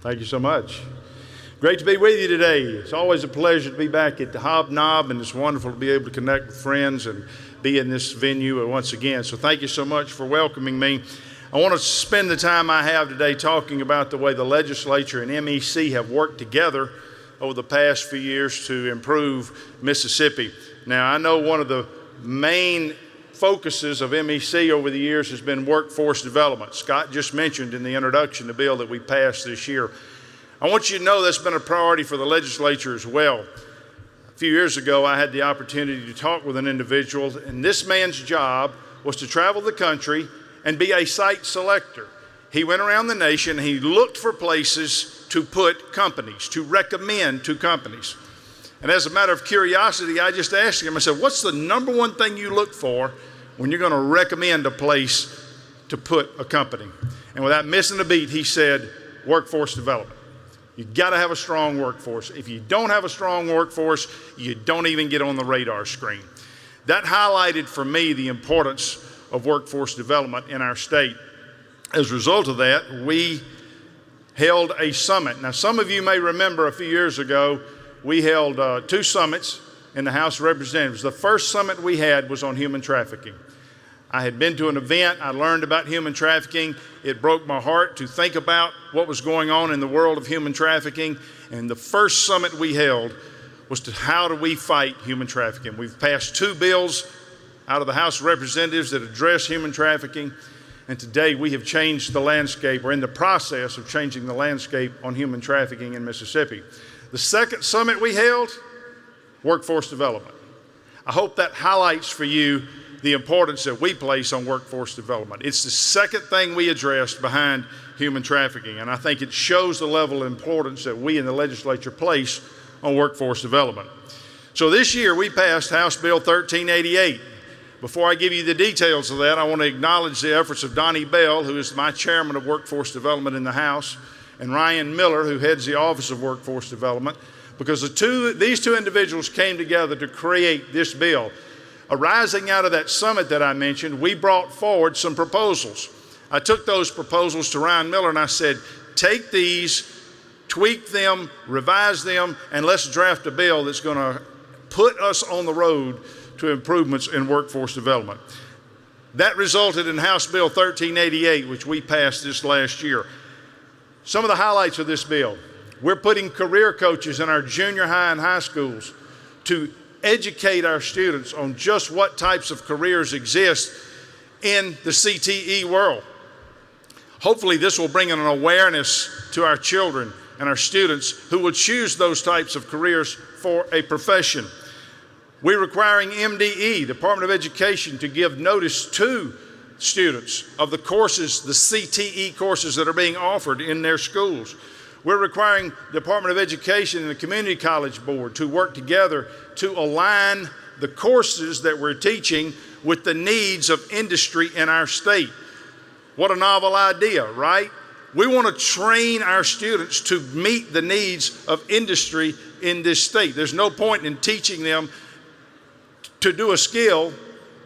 Thank you so much. Great to be with you today. It's always a pleasure to be back at the Hobnob, and it's wonderful to be able to connect with friends and be in this venue once again. So thank you so much for welcoming me. I want to spend the time I have today talking about the way the legislature and MEC have worked together over the past few years to improve Mississippi. Now, I know one of the main focuses of MEC over the years has been workforce development. Scott just mentioned in the introduction the bill that we passed this year. I want you to know that's been a priority for the legislature as well. A few years ago, I had the opportunity to talk with an individual, and this man's job was to travel the country and be a site selector. He went around the nation and he looked for places to put companies, to recommend to companies. And as a matter of curiosity, I just asked him, I said, what's the number one thing you look for when you're going to recommend a place to put a company? And without missing a beat, he said, workforce development. You got to have a strong workforce. If you don't have a strong workforce, you don't even get on the radar screen. That highlighted for me the importance of workforce development in our state. As a result of that, we held a summit. Now, some of you may remember a few years ago, we held 2 summits in the House of Representatives. The first summit we had was on human trafficking. I had been to an event, I learned about human trafficking. It broke my heart to think about what was going on in the world of human trafficking. And the first summit we held was to how do we fight human trafficking. We've passed 2 bills out of the House of Representatives that address human trafficking. And today we have changed the landscape. We're in the process of changing the landscape on human trafficking in Mississippi. The second summit we held, workforce development. I hope that highlights for you the importance that we place on workforce development. It's the second thing we addressed behind human trafficking, and I think it shows the level of importance that we in the legislature place on workforce development. So this year we passed House Bill 1388. Before I give you the details of that, I want to acknowledge the efforts of Donnie Bell, who is my chairman of workforce development in the House, and Ryan Miller, who heads the Office of Workforce Development, because these two individuals came together to create this bill. Arising out of that summit that I mentioned, we brought forward some proposals. I took those proposals to Ryan Miller and I said, take these, tweak them, revise them, and let's draft a bill that's going to put us on the road to improvements in workforce development. That resulted in House Bill 1388, which we passed this last year. Some of the highlights of this bill: we're putting career coaches in our junior high and high schools to educate our students on just what types of careers exist in the CTE world. Hopefully this will bring an awareness to our children and our students who will choose those types of careers for a profession. We're requiring MDE, Department of Education, to give notice to students of the courses, the CTE courses that are being offered in their schools. We're requiring the Department of Education and the Community College Board to work together to align the courses that we're teaching with the needs of industry in our state. What a novel idea, right? We want to train our students to meet the needs of industry in this state. There's no point in teaching them to do a skill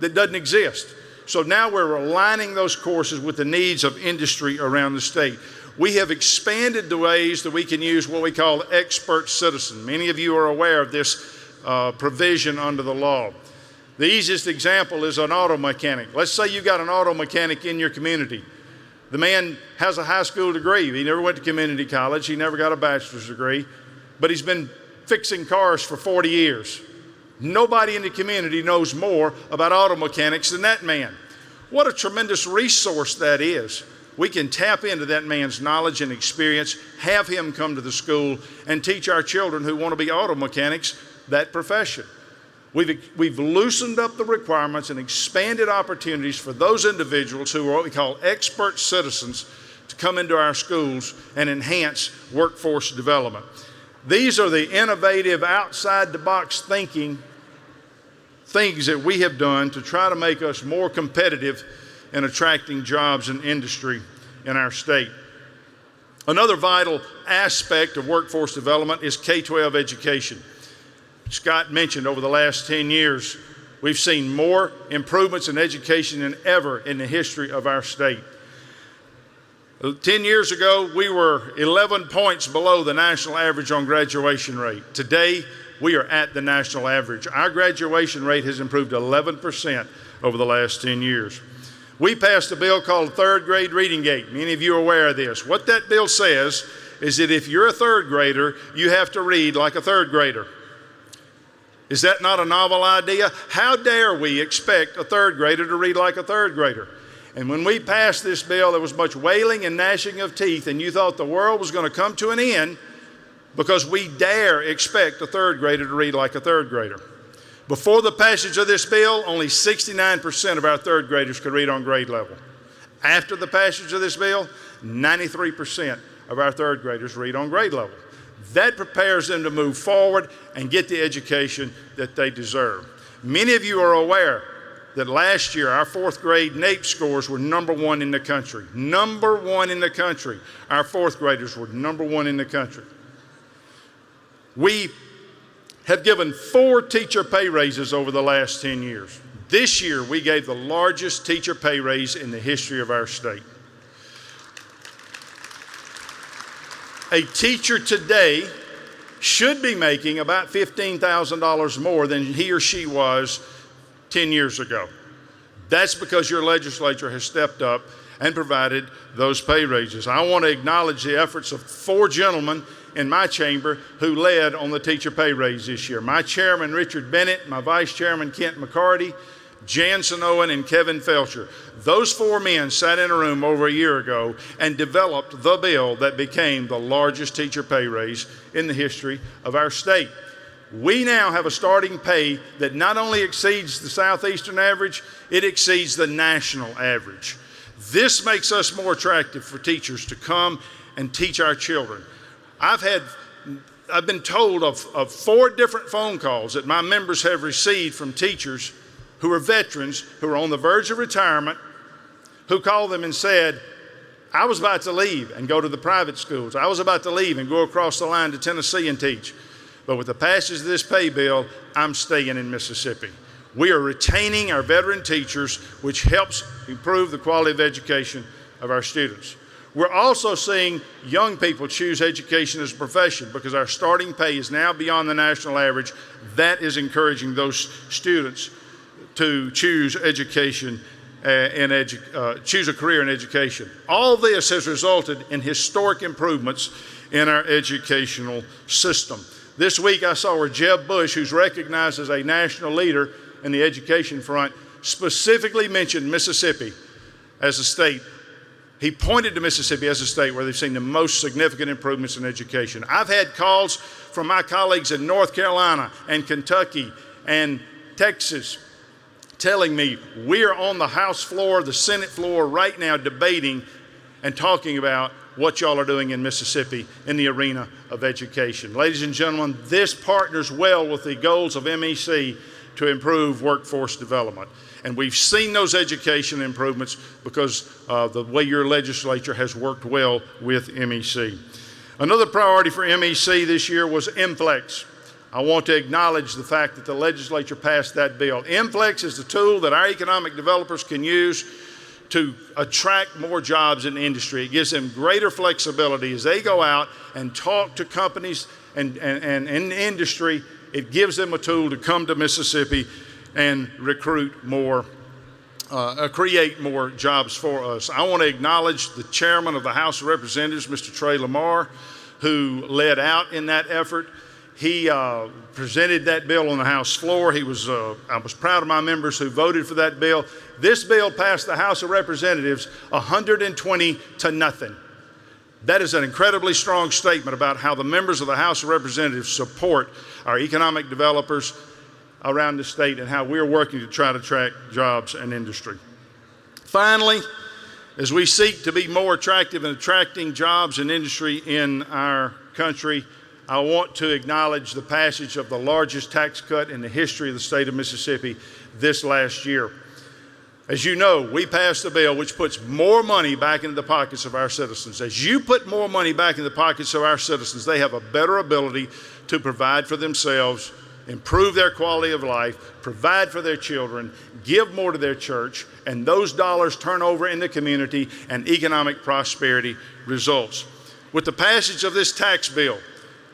that doesn't exist. So now we're aligning those courses with the needs of industry around the state. We have expanded the ways that we can use what we call expert citizen. Many of you are aware of this provision under the law. The easiest example is an auto mechanic. Let's say you've got an auto mechanic in your community. The man has a high school degree. He never went to community college. He never got a bachelor's degree, but he's been fixing cars for 40 years. Nobody in the community knows more about auto mechanics than that man. What a tremendous resource that is. We can tap into that man's knowledge and experience, have him come to the school, and teach our children who want to be auto mechanics that profession. We've loosened up the requirements and expanded opportunities for those individuals who are what we call expert citizens to come into our schools and enhance workforce development. These are the innovative, outside-the-box thinking things that we have done to try to make us more competitive in attracting jobs and industry in our state. Another vital aspect of workforce development is K-12 education. Scott mentioned over the last 10 years, we've seen more improvements in education than ever in the history of our state. 10 years ago, we were 11 points below the national average on graduation rate. Today, we are at the national average. Our graduation rate has improved 11% over the last 10 years. We passed a bill called Third Grade Reading Gate. Many of you are aware of this. What that bill says is that if you're a third grader, you have to read like a third grader. Is that not a novel idea? How dare we expect a third grader to read like a third grader? And when we passed this bill, there was much wailing and gnashing of teeth, and you thought the world was going to come to an end because we dare expect a third grader to read like a third grader. Before the passage of this bill, only 69% of our third graders could read on grade level. After the passage of this bill, 93% of our third graders read on grade level. That prepares them to move forward and get the education that they deserve. Many of you are aware that last year our fourth grade NAEP scores were #1 in the country. #1 in the country. Our fourth graders were #1 in the country. We have given 4 teacher pay raises over the last 10 years. This year we gave the largest teacher pay raise in the history of our state. A teacher today should be making about $15,000 more than he or she was 10 years ago. That's because your legislature has stepped up and provided those pay raises. I want to acknowledge the efforts of 4 gentlemen in my chamber who led on the teacher pay raise this year. My chairman, Richard Bennett, my vice chairman, Kent McCarty, Jan Sonoan, and Kevin Felcher. Those 4 men sat in a room over a year ago and developed the bill that became the largest teacher pay raise in the history of our state. We now have a starting pay that not only exceeds the southeastern average, it exceeds the national average. This makes us more attractive for teachers to come and teach our children. I've been told of 4 different phone calls that my members have received from teachers who are veterans, who are on the verge of retirement, who called them and said, I was about to leave and go to the private schools. I was about to leave and go across the line to Tennessee and teach. But with the passage of this pay bill, I'm staying in Mississippi. We are retaining our veteran teachers, which helps improve the quality of education of our students. We're also seeing young people choose education as a profession because our starting pay is now beyond the national average. That is encouraging those students to choose education choose a career in education. All this has resulted in historic improvements in our educational system. This week I saw where Jeb Bush, who's recognized as a national leader in the education front, specifically mentioned Mississippi as a state. He pointed to Mississippi as a state where they've seen the most significant improvements in education. I've had calls from my colleagues in North Carolina and Kentucky and Texas telling me we are on the House floor, the Senate floor right now debating and talking about what y'all are doing in Mississippi in the arena of education. Ladies and gentlemen, this partners well with the goals of MEC to improve workforce development. And we've seen those education improvements because of the way your legislature has worked well with MEC. Another priority for MEC this year was MFLEX. I want to acknowledge the fact that the legislature passed that bill. MFLEX is the tool that our economic developers can use to attract more jobs in the industry. It gives them greater flexibility as they go out and talk to companies and in the industry. It gives them a tool to come to Mississippi and recruit more, create more jobs for us. I want to acknowledge the chairman of the House of Representatives, Mr. Trey Lamar, who led out in that effort. He presented that bill on the House floor. I was proud of my members who voted for that bill. This bill passed the House of Representatives 120 to nothing. That is an incredibly strong statement about how the members of the House of Representatives support our economic developers around the state and how we're working to try to attract jobs and industry. Finally, as we seek to be more attractive in attracting jobs and industry in our country, I want to acknowledge the passage of the largest tax cut in the history of the state of Mississippi this last year. As you know, we passed a bill which puts more money back into the pockets of our citizens. As you put more money back in the pockets of our citizens, they have a better ability to provide for themselves improve their quality of life, provide for their children, give more to their church, and those dollars turn over in the community and economic prosperity results. With the passage of this tax bill,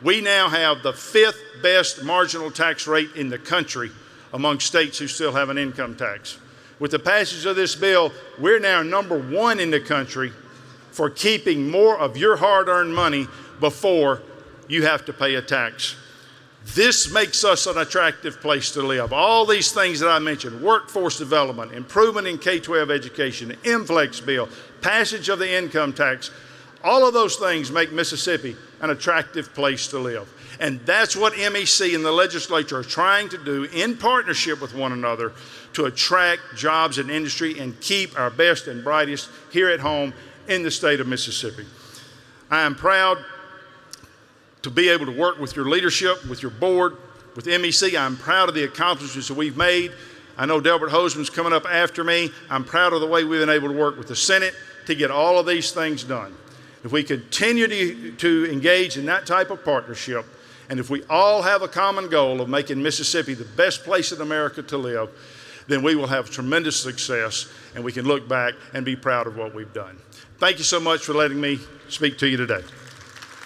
we now have the 5th best marginal tax rate in the country among states who still have an income tax. With the passage of this bill, we're now number 1 in the country for keeping more of your hard-earned money before you have to pay a tax. This makes us an attractive place to live. All these things that I mentioned, workforce development, improvement in K-12 education, the MFLEX bill, passage of the income tax, all of those things make Mississippi an attractive place to live. And that's what MEC and the legislature are trying to do in partnership with one another to attract jobs and industry and keep our best and brightest here at home in the state of Mississippi. I am proud to be able to work with your leadership, with your board, with MEC. I'm proud of the accomplishments that we've made. I know Delbert Hoseman's coming up after me. I'm proud of the way we've been able to work with the Senate to get all of these things done. If we continue to engage in that type of partnership, and if we all have a common goal of making Mississippi the best place in America to live, then we will have tremendous success, and we can look back and be proud of what we've done. Thank you so much for letting me speak to you today.